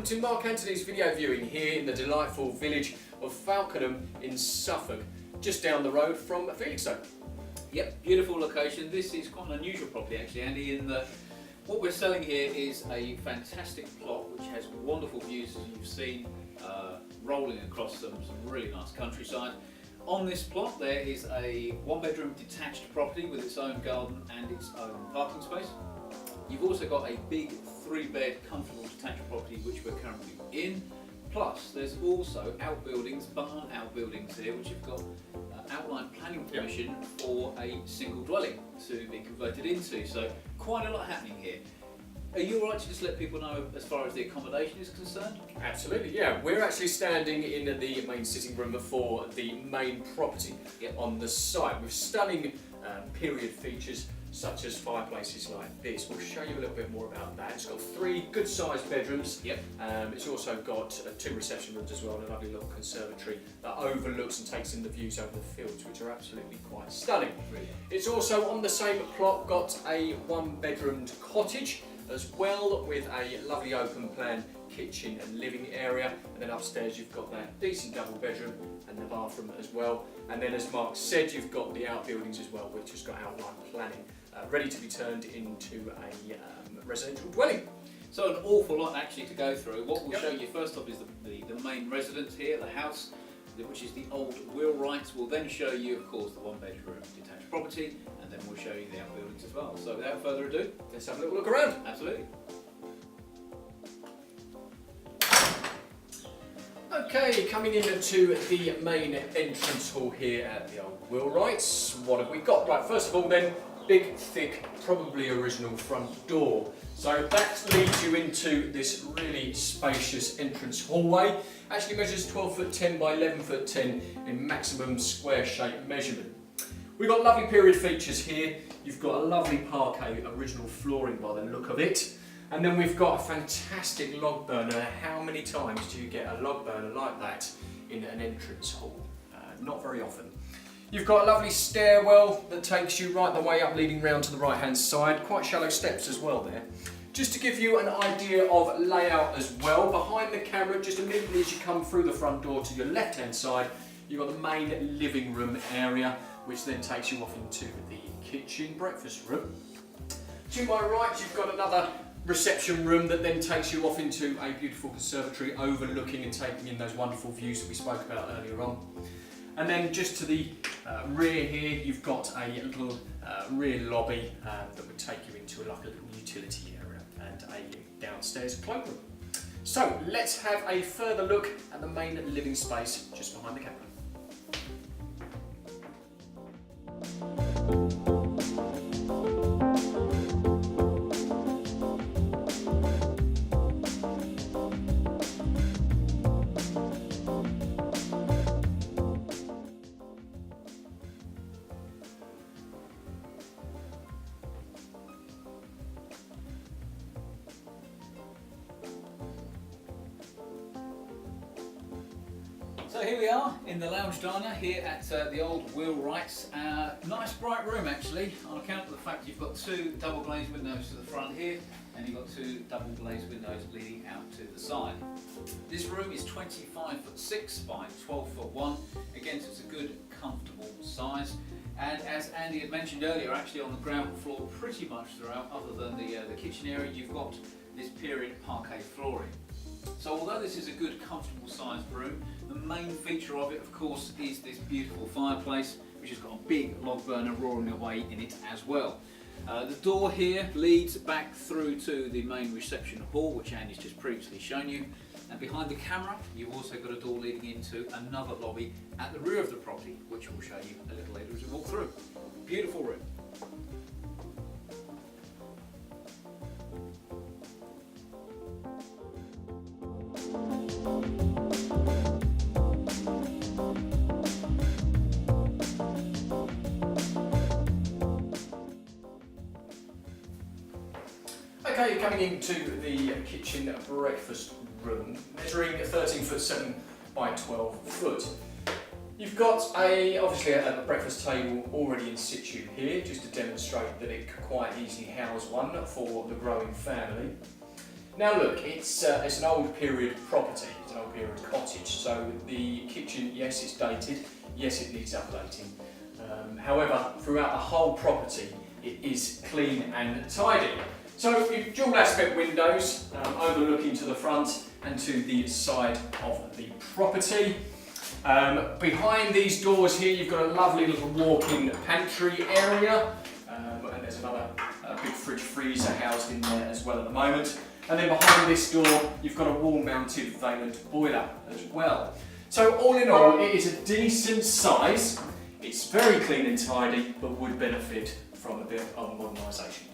welcome to Mark Anthony's video viewing here in the delightful village of Falkenham in Suffolk, just down the road from Felixstowe. Yep, beautiful location. This is quite an unusual property actually, Andy, in that what we're selling here is a fantastic plot which has wonderful views, as you've seen, rolling across some really nice countryside. On this plot there is a one-bedroom detached property with its own garden and its own parking space. You've also got a big 3-bed comfortable detached property which we're currently in. Plus there's also outbuildings, barn outbuildings here, which have got outline planning permission for a single dwelling to be converted into. So quite a lot happening here. Are you alright to just let people know as far as the accommodation is concerned? Absolutely, yeah. We're actually standing in the main sitting room for the main property on the site with stunning period features such as fireplaces like this. We'll show you a little bit more about that. It's got 3 good sized bedrooms. It's also got 2 reception rooms as well and a lovely little conservatory that overlooks and takes in the views over the fields, which are absolutely quite stunning. Brilliant. It's also on the same plot got a 1-bedroomed cottage as well, with a lovely open plan kitchen and living area, and then upstairs you've got that decent double bedroom and the bathroom as well. And then, as Mark said, you've got the outbuildings as well, which has got outline planning ready to be turned into a residential dwelling. So an awful lot actually to go through. What we'll show you first off is the main residence here, the house, which is the Old Wheelwrights. We'll then show you, of course, the 1-bedroom detached property, and then we'll show you the outbuildings as well. So without further ado, let's have a little look around. Absolutely. Okay, coming into the main entrance hall here at the Old Wheelwrights. What have we got? Right, first of all then, big, thick, probably original front door. So that leads you into this really spacious entrance hallway. Actually measures 12 foot 10 by 11 foot 10 in maximum square shape measurement. We've got lovely period features here. You've got a lovely parquet original flooring by the look of it. And then we've got a fantastic log burner. How many times do you get a log burner like that in an entrance hall? Not very often. You've got a lovely stairwell that takes you right the way up, leading round to the right hand side. Quite shallow steps as well there. Just to give you an idea of layout as well, behind the camera, just immediately as you come through the front door to your left hand side, you've got the main living room area, which then takes you off into the kitchen breakfast room. To my right, you've got another reception room that then takes you off into a beautiful conservatory overlooking and taking in those wonderful views that we spoke about earlier on. And then just to the rear here, you've got a little rear lobby that would take you into like a little utility area and a downstairs cloakroom. So let's have a further look at the main living space just behind the camera. So here we are in the lounge diner here at the Old Wheelwrights. Nice bright room actually, on account of the fact you've got 2 double glazed windows to the front here, and you've got 2 double glazed windows leading out to the side. This room is 25 foot 6 by 12 foot 1. Again, so it's a good comfortable size. And as Andy had mentioned earlier, actually on the ground floor pretty much throughout, other than the kitchen area, you've got this period parquet flooring. So although this is a good comfortable sized room, the main feature of it of course is this beautiful fireplace, which has got a big log burner roaring away in it as well. The door here leads back through to the main reception hall, which Andy's just previously shown you, and behind the camera you've also got a door leading into another lobby at the rear of the property, which we'll show you a little later as we walk through. Beautiful room. Okay, you're coming into the kitchen breakfast room, measuring 13 foot 7 by 12 foot. You've got obviously a breakfast table already in situ here, just to demonstrate that it could quite easily house one for the growing family. Now look, it's an old period property, it's an old period cottage, so the kitchen, yes, it's dated, yes, it needs updating. However, throughout the whole property, it is clean and tidy. So you've dual aspect windows overlooking to the front and to the side of the property. Behind these doors here, you've got a lovely little walk-in pantry area, and there's another big fridge freezer housed in there as well at the moment. And then behind this door, you've got a wall-mounted Valent boiler as well. So all in all, it is a decent size. It's very clean and tidy, but would benefit from a bit of modernisation.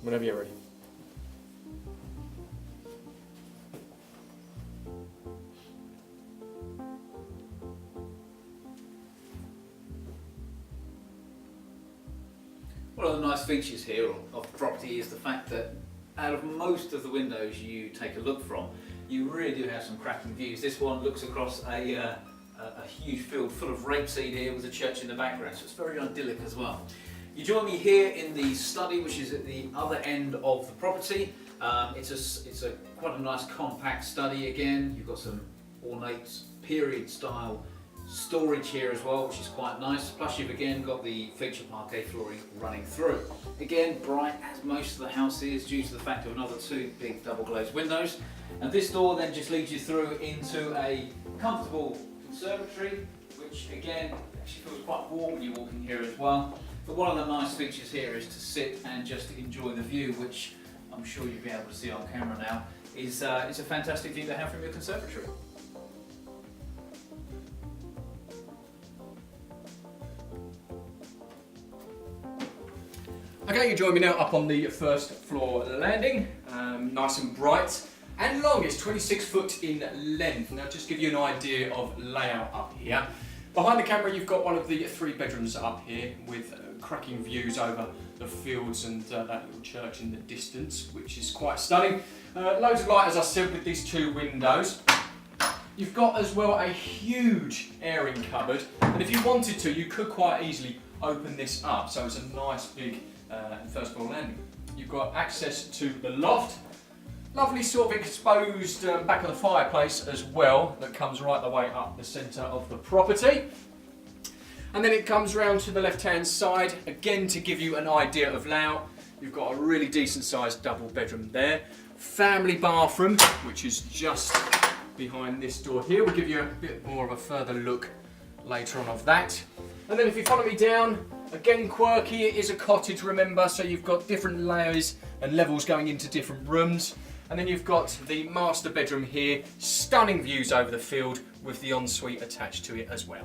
Whenever you're ready. One of the nice features here of the property is the fact that out of most of the windows you take a look from, you really do have some cracking views. This one looks across a huge field full of rapeseed here with a church in the background, so it's very idyllic as well. You join me here in the study, which is at the other end of the property. It's quite a nice compact study again. You've got some ornate period style storage here as well, which is quite nice. Plus you've again got the feature parquet flooring running through. Again, bright as most of the house is due to the fact of another two big double glazed windows. And this door then just leads you through into a comfortable conservatory, which again actually feels quite warm when you're walking here as well. But one of the nice features here is to sit and just enjoy the view, which I'm sure you'll be able to see on camera now. It's a fantastic view to have from your conservatory. Okay, you join me now up on the first floor landing. Nice and bright and long. It's 26 foot in length. Now, just to give you an idea of layout up here. Behind the camera, you've got one of the three bedrooms up here with cracking views over the fields and that little church in the distance, which is quite stunning. Loads of light, as I said, with these two windows. You've got as well a huge airing cupboard, and if you wanted to, you could quite easily open this up, so it's a nice big first floor landing. You've got access to the loft, lovely sort of exposed back of the fireplace as well, that comes right the way up the centre of the property. And then it comes round to the left hand side, again to give you an idea of layout. You've got a really decent sized double bedroom there. Family bathroom, which is just behind this door here. We'll give you a bit more of a further look later on of that. And then if you follow me down, again quirky, it is a cottage, remember, so you've got different layers and levels going into different rooms. And then you've got the master bedroom here, stunning views over the field with the ensuite attached to it as well.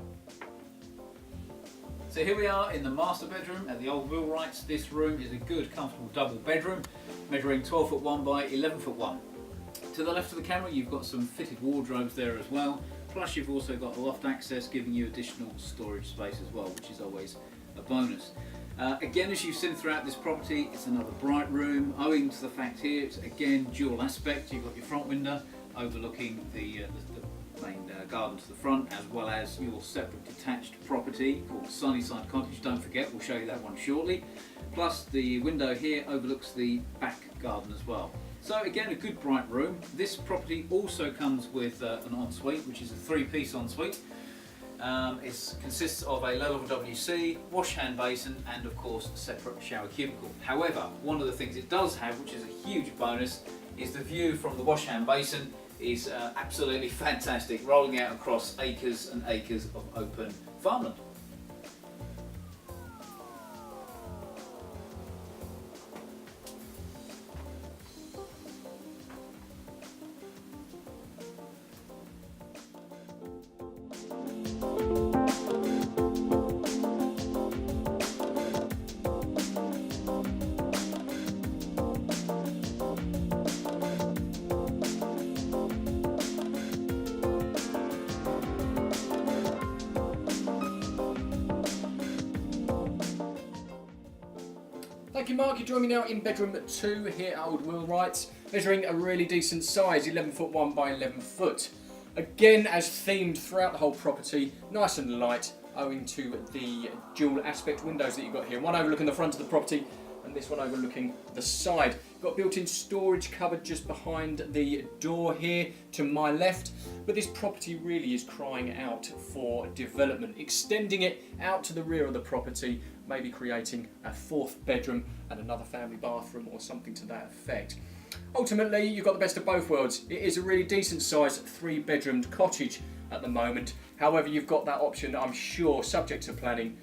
So here we are in the master bedroom at the Old Wheelwrights. This room is a good, comfortable double bedroom, measuring 12 foot 1 by 11 foot 1. To the left of the camera, you've got some fitted wardrobes there as well. Plus you've also got loft access, giving you additional storage space as well, which is always a bonus. Again, as you've seen throughout this property, it's another bright room, owing to the fact here it's again dual aspect. You've got your front window overlooking the main garden to the front, as well as your separate detached property called Sunnyside Cottage. Don't forget, we'll show you that one shortly. Plus the window here overlooks the back garden as well. So again, a good bright room. This property also comes with an ensuite, which is a three-piece ensuite. It consists of a low-level WC, wash hand basin, and of course a separate shower cubicle. However, one of the things it does have, which is a huge bonus, is the view from the wash hand basin is absolutely fantastic, rolling out across acres and acres of open farmland. you, Mark. You join me now in bedroom 2 here at Old Wheelwrights, measuring a really decent size, 11 foot 1 by 11 foot. Again, as themed throughout the whole property, nice and light, owing to the dual aspect windows that you've got here. One overlooking the front of the property and this one overlooking the side. You've got built-in storage cupboard just behind the door here to my left, but this property really is crying out for development, extending it out to the rear of the property, maybe creating a 4th bedroom and another family bathroom or something to that effect. Ultimately, you've got the best of both worlds. It is a really decent sized 3-bedroomed cottage at the moment. However, you've got that option, I'm sure, subject to planning,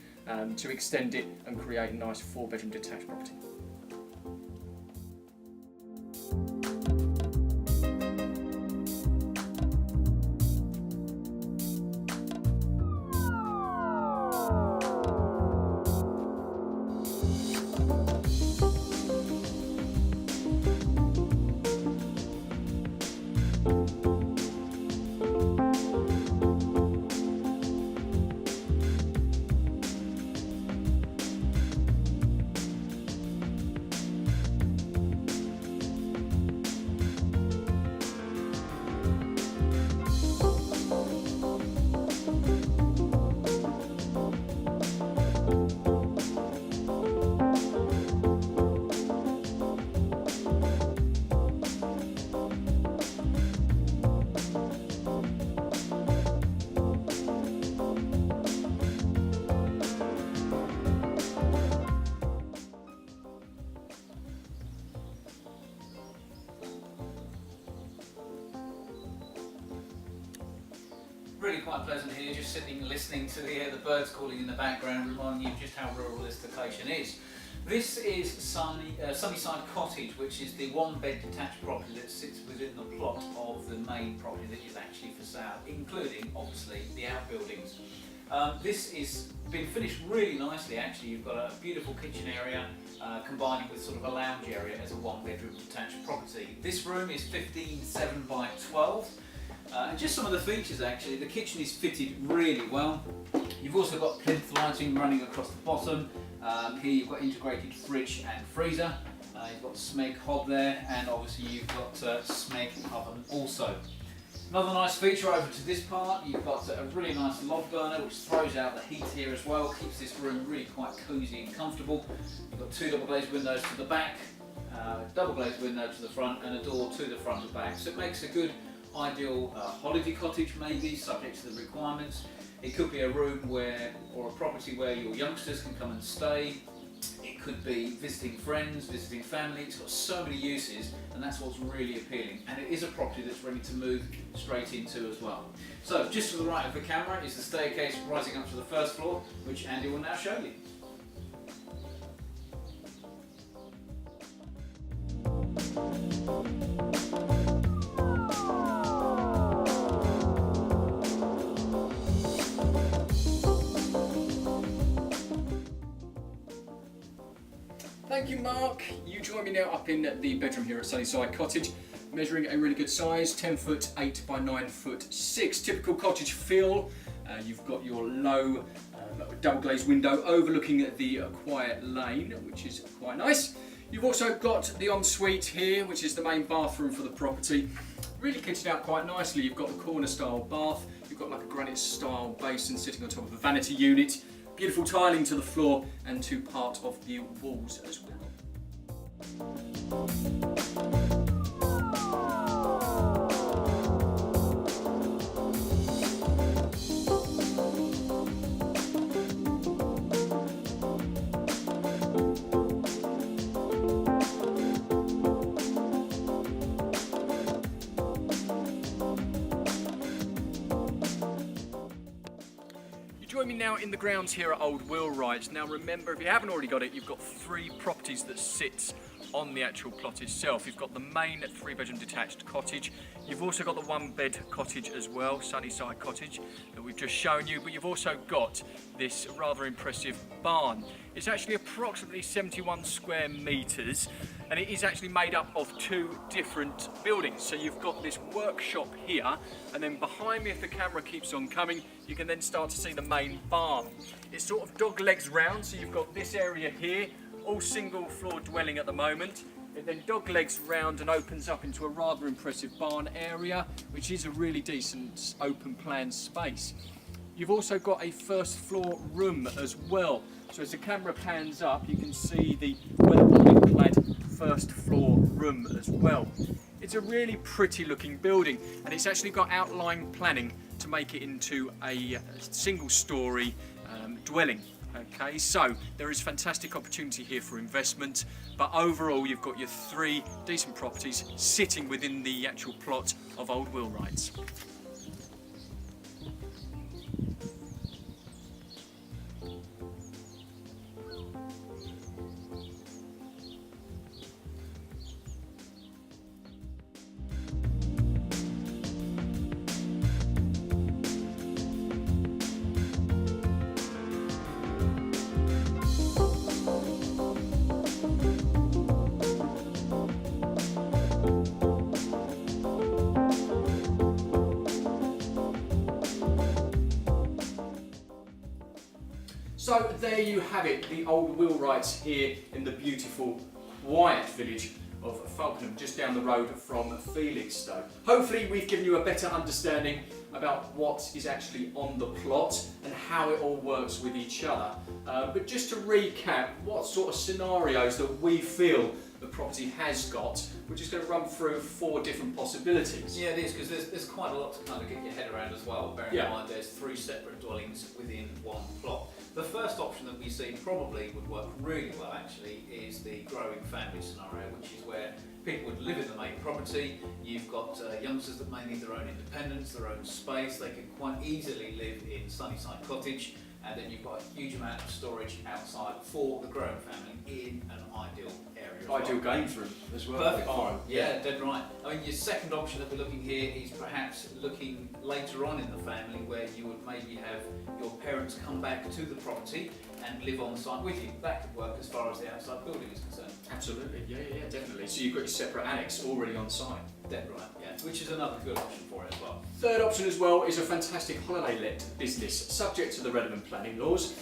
to extend it and create a nice 4-bedroom detached property. Really quite pleasant here, just sitting listening to the birds calling in the background, reminding you just how rural this location is. This is Sunnyside Cottage, which is the 1-bed detached property that sits within the plot of the main property that is actually for sale, including obviously the outbuildings. This is been finished really nicely actually. You've got a beautiful kitchen area combining with sort of a lounge area as a 1-bedroom detached property. This room is 15.7 by 12. And just some of the features actually, the kitchen is fitted really well. You've also got plinth lighting running across the bottom. Here you've got integrated fridge and freezer. You've got the Smeg hob there, and obviously you've got Smeg oven also. Another nice feature over to this part, you've got a really nice log burner which throws out the heat here as well, keeps this room really quite cosy and comfortable. You've got 2 double glazed windows to the back, double glazed window to the front, and a door to the front and back. So it makes a good ideal holiday cottage, maybe subject to the requirements. It could be a room where, or a property where your youngsters can come and stay. It could be visiting friends, visiting family. It's got so many uses, and that's what's really appealing. And it is a property that's ready to move straight into as well. So just to the right of the camera is the staircase rising up to the 1st floor, which Andy will now show you. Thank you, Mark. You join me now up in the bedroom here at Sunnyside Cottage, measuring a really good size, 10 foot 8 by 9 foot 6. Typical cottage feel. You've got your low double glazed window overlooking the quiet lane, which is quite nice. You've also got the ensuite here, which is the main bathroom for the property. Really kitted out quite nicely. You've got the corner style bath. You've got like a granite style basin sitting on top of a vanity unit. Beautiful tiling to the floor and to part of the walls as well. Join me now in the grounds here at Old Wheelwrights. Now remember, if you haven't already got it, you've got 3 properties that sit on the actual plot itself. You've got the main 3-bedroom detached cottage. You've also got the 1-bed cottage as well, Sunnyside Cottage, that we've just shown you, but you've also got this rather impressive barn. It's actually approximately 71 square metres, and it is actually made up of 2 different buildings. So you've got this workshop here, and then behind me, if the camera keeps on coming, you can then start to see the main barn. It's sort of dog legs round, so you've got this area here, all single floor dwelling at the moment. It then dog legs round and opens up into a rather impressive barn area, which is a really decent open plan space. You've also got a first floor room as well. So as the camera pans up, you can see the well clad first floor room as well. It's a really pretty looking building, and it's actually got outline planning to make it into a single story dwelling. Okay, so there is fantastic opportunity here for investment, but overall you've got your 3 decent properties sitting within the actual plot of Old Wheelwrights. So there you have it, the Old Wheelwrights here in the beautiful, quiet village of Falkenham, just down the road from Felixstowe. Hopefully we've given you a better understanding about what is actually on the plot and how it all works with each other. But just to recap, what sort of scenarios that we feel the property has got, we're just going to run through 4 different possibilities. Yeah, it is, because there's quite a lot to kind of get your head around as well. Bearing in mind there's 3 separate dwellings within one plot. The first option that we see probably would work really well actually is the growing family scenario, which is where people would live in the main property. You've got youngsters that may need their own independence, their own space. They can quite easily live in Sunnyside Cottage, and then you've got a huge amount of storage outside for the growing family in an ideal area. Ideal games room as well. Perfect for them. Yeah, dead right. I mean, your second option that we're looking here is perhaps looking later on in the family, where you would maybe have your parents come back to the property and live on site with you. That could work as far as the outside building is concerned. Absolutely, yeah, definitely. So you've got your separate annex already on site. Dead right, yeah. Which is another good option for it as well. Third option as well is a fantastic holiday let business, subject to the relevant planning laws.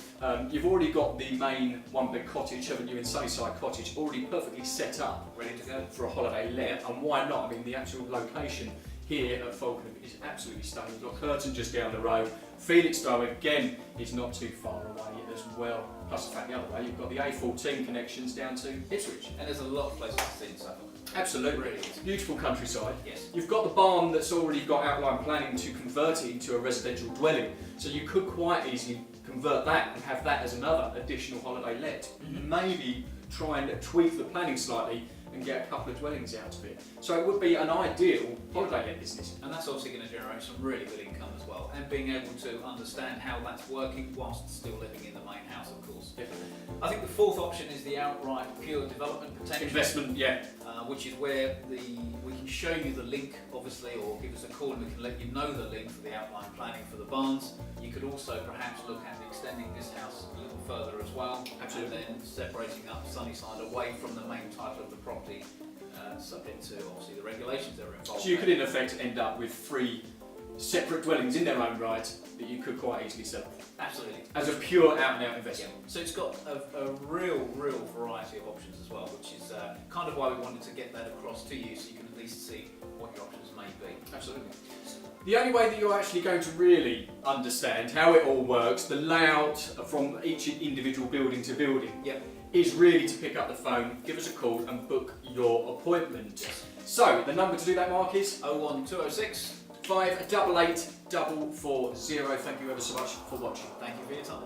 You've already got the main 1-bed cottage, haven't you, in Sunnyside Cottage, already perfectly set up, ready to go for a holiday let. And why not? I mean, the actual location here at Falkenham is absolutely stunning. You've got Curtin just down the road. Felixstowe again is not too far away as well. Plus the fact the other way, you've got the A14 connections down to Ipswich. And there's a lot of places to see in Suffolk. Absolutely, Really is. Beautiful countryside. Yes. You've got the barn that's already got outline planning to convert it into a residential dwelling, so you could quite easily convert that and have that as another additional holiday let. Maybe try and tweak the planning slightly and get a couple of dwellings out of it. So it would be an ideal holiday let business. And that's obviously going to generate some really good income as well, and being able to understand how that's working whilst still living in the main house, of course. Definitely. I think the fourth option is the outright pure development potential. Investment, yeah. Which is where we can show you the link, obviously, or give us a call and we can let you know the link for the outline planning for the barns. You could also perhaps look at extending this house a little further as well. Absolutely. And then separating up Sunnyside away from the main title of the property, subject to obviously the regulations that are involved. So you could in effect end up with 3 separate dwellings in their own right that you could quite easily sell. Absolutely. As a pure out and out investment. Yeah. So it's got a real variety of options as well, which is kind of why we wanted to get that across to you, so you can at least see what your options may be. Absolutely. The only way that you're actually going to really understand how it all works, the layout from each individual building to building, is really to pick up the phone, give us a call and book your appointment. Yes. So the number to do that, Mark, is 01206 588 440. Thank you ever so much for watching. Thank you for your time.